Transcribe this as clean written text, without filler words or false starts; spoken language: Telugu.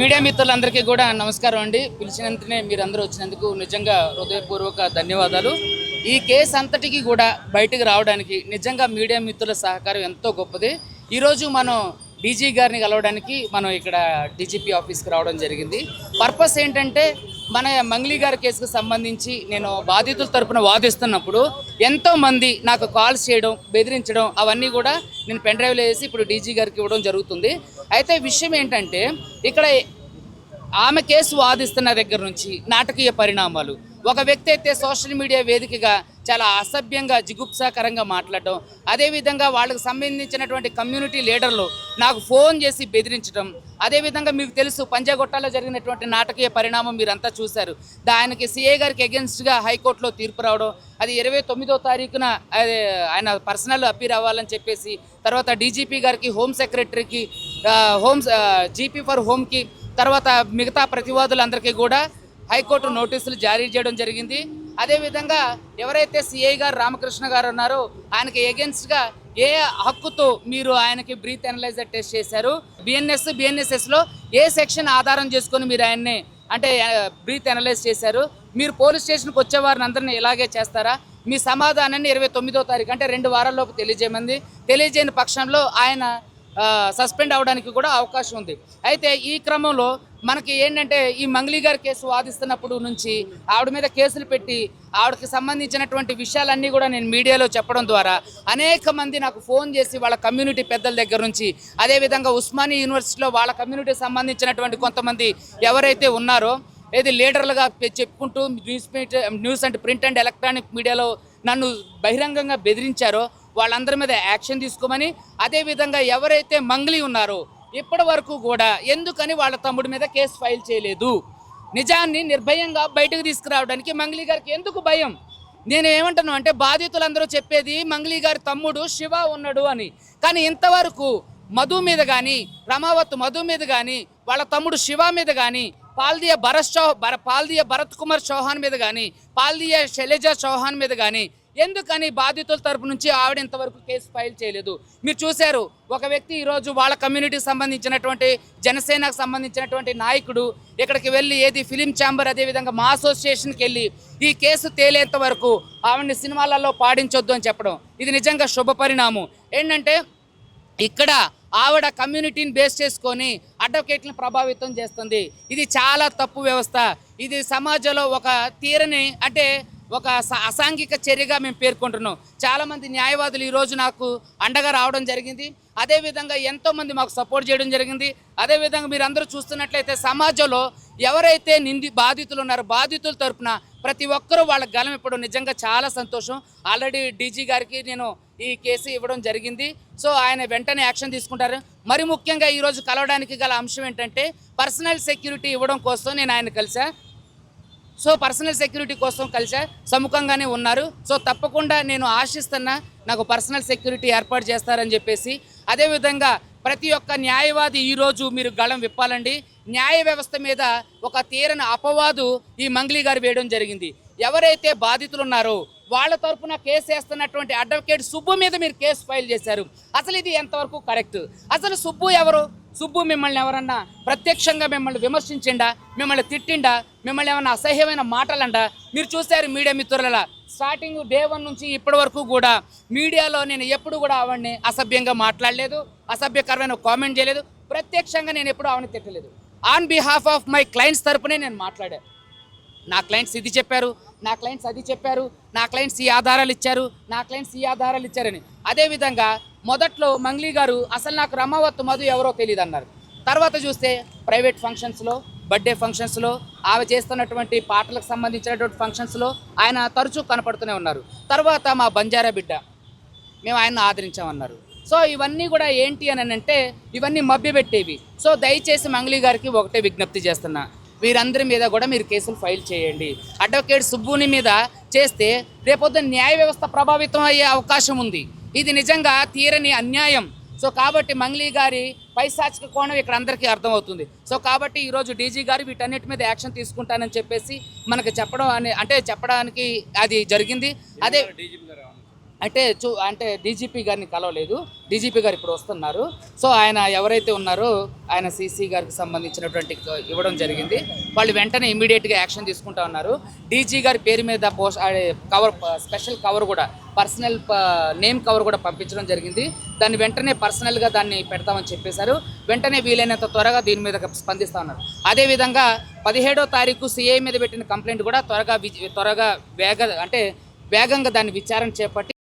మీడియా మిత్రులందరికీ కూడా నమస్కారం అండి. పిలిచినంతనే మీరందరూ వచ్చినందుకు నిజంగా హృదయపూర్వక ధన్యవాదాలు. ఈ కేసు అంతటికి కూడా బయటకు రావడానికి నిజంగా మీడియా మిత్రుల సహకారం ఎంతో గొప్పది. ఈరోజు మనం డీజీ గారిని కలవడానికి మనం ఇక్కడ డీజీపీ ఆఫీస్కి రావడం జరిగింది. పర్పస్ ఏంటంటే మన మంగ్లీ గారి కేసుకు సంబంధించి నేను బాధితుల తరపున వాదిస్తున్నప్పుడు ఎంతోమంది నాకు కాల్స్ చేయడం, బెదిరించడం అవన్నీ కూడా నేను పెన్ డ్రైవ్లో వేసి ఇప్పుడు డీజీ గారికి ఇవ్వడం జరుగుతుంది. అయితే విషయం ఏంటంటే ఇక్కడ ఆమె కేసు వాదిస్తున్న దగ్గర నుంచి నాటకీయ పరిణామాలు, ఒక వ్యక్తి అయితే సోషల్ మీడియా వేదికగా చాలా అసభ్యంగా జిగుప్సాకరంగా మాట్లాడటం, అదేవిధంగా వాళ్ళకి సంబంధించినటువంటి కమ్యూనిటీ లీడర్లు నాకు ఫోన్ చేసి బెదిరించడం, అదేవిధంగా మీకు తెలుసు పంజాగుట్టలో జరిగినటువంటి నాటకీయ పరిణామం మీరంతా చూశారు. దానికి సిఏ గారికి అగెన్స్ట్గా హైకోర్టులో తీర్పు రావడం, అది 29వ తారీఖున ఆయన పర్సనల్ అపీర్ అవ్వాలని చెప్పేసి, తర్వాత డీజీపీ గారికి, హోమ్ సెక్రటరీకి, జీపీ ఫర్ హోమ్కి, తర్వాత మిగతా ప్రతివాదులందరికీ కూడా హైకోర్టు నోటీసులు జారీ చేయడం జరిగింది. అదేవిధంగా ఎవరైతే సిఐ గారు రామకృష్ణ గారు ఉన్నారో ఆయనకి ఎగెన్స్ట్గా ఏ హక్కుతో మీరు ఆయనకి బ్రీత్ అనలైజర్ టెస్ట్ చేశారు, బిఎన్ఎస్ఎస్లో ఏ సెక్షన్ ఆధారం చేసుకొని మీరు ఆయన్ని అంటే బ్రీత్ అనలైజ్ చేశారు, మీరు పోలీస్ స్టేషన్కి వచ్చే వారిని అందరినీ ఇలాగే చేస్తారా, మీ సమాధానాన్ని 29వ తారీఖు అంటే 2 వారాల్లోపు తెలియజేయని పక్షంలో ఆయన సస్పెండ్ అవడానికి కూడా అవకాశం ఉంది. అయితే ఈ క్రమంలో మనకి ఏంటంటే ఈ మంగ్లీ గారి కేసు వాదిస్తున్నప్పుడు నుంచి ఆవిడ మీద కేసులు పెట్టి ఆవిడకి సంబంధించినటువంటి విషయాలన్నీ కూడా నేను మీడియాలో చెప్పడం ద్వారా అనేక మంది నాకు ఫోన్ చేసి వాళ్ళ కమ్యూనిటీ పెద్దల దగ్గర నుంచి, అదేవిధంగా ఉస్మానియా యూనివర్సిటీలో వాళ్ళ కమ్యూనిటీకి సంబంధించినటువంటి కొంతమంది ఎవరైతే ఉన్నారో ఏది లీడర్లుగా చెప్పుకుంటూ news and print and electronic మీడియాలో నన్ను బహిరంగంగా బెదిరించారో వాళ్ళందరి మీద యాక్షన్ తీసుకోమని, అదేవిధంగా ఎవరైతే మంగ్లీ ఉన్నారో ఇప్పటి వరకు కూడా ఎందుకని వాళ్ళ తమ్ముడి మీద కేసు ఫైల్ చేయలేదు, నిజాన్ని నిర్భయంగా బయటకు తీసుకురావడానికి మంగ్లీ గారికి ఎందుకు భయం? నేను ఏమంటాను అంటే బాధితులందరూ చెప్పేది మంగ్లీ గారి తమ్ముడు శివ ఉన్నాడు అని, కానీ ఇంతవరకు మధు మీద కానీ, రమావత్ మధు మీద కానీ, వాళ్ళ తమ్ముడు శివ మీద కానీ, పాల్దియ భరత్ కుమార్ చౌహాన్ మీద కానీ, పాల్దియ శైలజా చౌహాన్ మీద కానీ ఎందుకని బాధితుల తరపు నుంచి ఆవిడ ఇంతవరకు కేసు ఫైల్ చేయలేదు? మీరు చూశారు, ఒక వ్యక్తి ఈరోజు వాళ్ళ కమ్యూనిటీకి సంబంధించినటువంటి జనసేనకు సంబంధించినటువంటి నాయకుడు ఇక్కడికి వెళ్ళి ఏది ఫిలిం ఛాంబర్, అదేవిధంగా మా అసోసియేషన్కి వెళ్ళి ఈ కేసు తేలేంత వరకు ఆవిడని సినిమాలలో పాడించొద్దు అని చెప్పడం, ఇది నిజంగా శుభ పరిణామం. ఏంటంటే ఇక్కడ ఆవిడ కమ్యూనిటీని బేస్ చేసుకొని అడ్వకేట్లను ప్రభావితం చేస్తుంది. ఇది చాలా తప్పు వ్యవస్థ. ఇది సమాజంలో ఒక తీరని అంటే ఒక అసాంఘిక చర్యగా మేము పేర్కొంటున్నాం. చాలామంది న్యాయవాదులు ఈరోజు నాకు అండగా రావడం జరిగింది, అదేవిధంగా ఎంతోమంది మాకు సపోర్ట్ చేయడం జరిగింది. అదేవిధంగా మీరు అందరూ చూస్తున్నట్లయితే సమాజంలో ఎవరైతే బాధితులు ఉన్నారో బాధితుల తరపున ప్రతి ఒక్కరూ వాళ్ళ గలం ఇవ్వడం నిజంగా చాలా సంతోషం. ఆల్రెడీ డీజీ గారికి నేను ఈ కేసు ఇవ్వడం జరిగింది. సో ఆయన వెంటనే యాక్షన్ తీసుకుంటారు. మరి ముఖ్యంగా ఈరోజు కలవడానికి గల అంశం ఏంటంటే పర్సనల్ సెక్యూరిటీ ఇవ్వడం కోసం నేను ఆయన కలిసా. సో పర్సనల్ సెక్యూరిటీ కోసం కలిసా, సముఖంగానే ఉన్నారు. సో తప్పకుండా నేను ఆశిస్తున్నా నాకు పర్సనల్ సెక్యూరిటీ ఏర్పాటు చేస్తారని చెప్పేసి. అదేవిధంగా ప్రతి ఒక్క న్యాయవాది ఈరోజు మీరు గళం విప్పాలండి. న్యాయ వ్యవస్థ మీద ఒక తీరని అపవాదు ఈ మంగ్లీ గారు వేయడం జరిగింది. ఎవరైతే బాధితులు ఉన్నారో వాళ్ళ తరఫున కేసు వేస్తున్నటువంటి అడ్వకేట్ సుబ్బు మీద మీరు కేసు ఫైల్ చేశారు. అసలు ఇది ఎంతవరకు కరెక్ట్? అసలు సుబ్బు ఎవరు? సుబ్బు మిమ్మల్ని ఎవరన్నా ప్రత్యక్షంగా మిమ్మల్ని విమర్శించిండా, మిమ్మల్ని తిట్టిండా, మిమ్మల్ని ఏమన్నా అసహ్యమైన మాటలండా? మీరు చూశారు మీడియా మిత్రుల స్టార్టింగ్ డే 1 నుంచి ఇప్పటి వరకు కూడా మీడియాలో నేను ఎప్పుడు కూడా ఆవిడని అసభ్యంగా మాట్లాడలేదు, అసభ్యకరమైన కామెంట్ చేయలేదు, ప్రత్యక్షంగా నేను ఎప్పుడు ఆవిడని తిట్టలేదు. On behalf of my clients తరపునే నేను మాట్లాడాను. నా క్లయింట్స్ ఇది చెప్పారు, నా క్లయింట్స్ అది చెప్పారు, నా క్లయింట్స్ ఈ ఆధారాలు ఇచ్చారు, నా క్లయింట్స్ ఈ ఆధారాలు ఇచ్చారని. అదేవిధంగా మొదట్లో మంగ్లీ గారు అసలు నాకు రమావత్ మధు ఎవరో తెలియదు అన్నారు. తర్వాత చూస్తే ప్రైవేట్ ఫంక్షన్స్లో, బర్త్డే ఫంక్షన్స్లో, ఆమె చేస్తున్నటువంటి పాటలకు సంబంధించినటువంటి ఫంక్షన్స్లో ఆయన తరచూ కనపడుతూనే ఉన్నారు. తర్వాత మా బంజారా బిడ్డ మేము ఆయన్ని ఆదరించామన్నారు. సో ఇవన్నీ కూడా ఏంటి అని అంటే ఇవన్నీ మభ్యపెట్టేవి. సో దయచేసి మంగ్లీ గారికి ఒకటే విజ్ఞప్తి చేస్తున్నా, వీరందరి మీద కూడా మీరు కేసులు ఫైల్ చేయండి. అడ్వకేట్ సుబ్బుని మీద చేస్తే రేపొద్దున న్యాయ వ్యవస్థ ప్రభావితం అయ్యే అవకాశం ఉంది. ఇది నిజంగా తీరని అన్యాయం. సో కాబట్టి మంగ్లీ గారి పైశాచిక కోణం ఇక్కడ అందరికీ అర్థమవుతుంది. సో కాబట్టి ఈరోజు డీజీ గారు వీటన్నిటి మీద యాక్షన్ తీసుకుంటానని చెప్పేసి మనకు చెప్పడానికి అది జరిగింది. అదే అంటే డీజీపీ గారిని కలవలేదు. డీజీపీ గారు ఇప్పుడు వస్తున్నారు. సో ఆయన ఎవరైతే ఉన్నారో ఆయన సీసీ గారికి సంబంధించినటువంటి ఇవ్వడం జరిగింది. వాళ్ళు వెంటనే ఇమీడియట్గా యాక్షన్ తీసుకుంటా ఉన్నారు. డీజీ గారి పేరు మీద కవర్, స్పెషల్ కవర్ కూడా, పర్సనల్ నేమ్ కవర్ కూడా పంపించడం జరిగింది. దాన్ని వెంటనే పర్సనల్గా దాన్ని పెడతామని చెప్పేశారు. వెంటనే వీలైనంత త్వరగా దీని మీద స్పందిస్తూ ఉన్నారు. అదేవిధంగా 17వ తారీఖు సిఐ మీద పెట్టిన కంప్లైంట్ కూడా త్వరగా వేగంగా దాన్ని విచారణ చేపట్టి